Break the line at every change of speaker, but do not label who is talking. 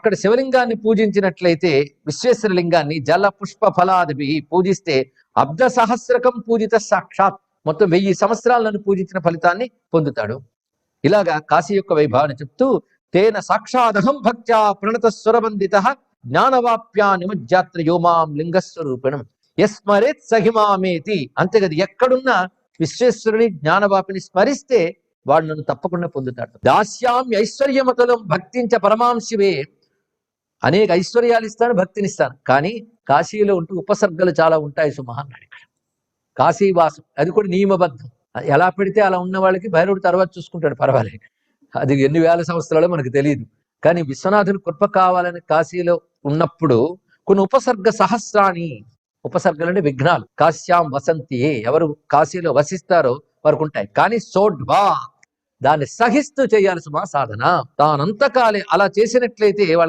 అక్కడ శివలింగాన్ని పూజించినట్లయితే విశ్వేశ్వర లింగాన్ని జల పుష్ప ఫలాదివి పూజిస్తే అబ్ద సహస్రకం పూజిత సాక్షాత్ మొత్తం 1000 సంవత్సరాలను పూజించిన ఫలితాన్ని పొందుతాడు. ఇలాగా కాశీ యొక్క వైభవాన్ని చెప్తూ తేన సాక్షాదహం భక్త్యా ప్రణత స్వరబందిత జ్ఞానవాప్యా నిమజ్జాత్ర యోమాం లింగస్వరూపిణం యస్మరేత్ సహిమామేతి. అంతేగది ఎక్కడున్నా విశ్వేశ్వరుని జ్ఞానవాపిని స్మరిస్తే వాడు నన్ను తప్పకుండా పొందుతాడు. దాస్యాం ఐశ్వర్యమతులం భక్తించ పరమాం శివే. అనేక ఐశ్వర్యాలు ఇస్తాను, భక్తినిస్తాను, కానీ కాశీలో ఉంటూ ఉపసర్గలు చాలా ఉంటాయి సుమా అన్నాడు. ఇక్కడ కాశీవాసం అది కూడా నియమబద్ధం. ఎలా పెడితే అలా ఉన్న వాళ్ళకి భైరవుడు తర్వాత చూసుకుంటాడు, పర్వాలేదు. అది ఎన్ని వేల సంవత్సరాలు మనకు తెలియదు. కానీ విశ్వనాథుని కృప కావాలని కాశీలో ఉన్నప్పుడు కొన్ని ఉపసర్గ సహస్రాన్ని, ఉపసర్గలు అంటే విఘ్నాలు, కాశ్యాం వసంతి, ఎవరు కాశీలో వసిస్తారో వారికి ఉంటాయి. కానీ సోడ్వా దాన్ని సహిస్తూ చేయాలి సుమా సాధన. తానంతకాలే అలా చేసినట్లయితే వాళ్ళ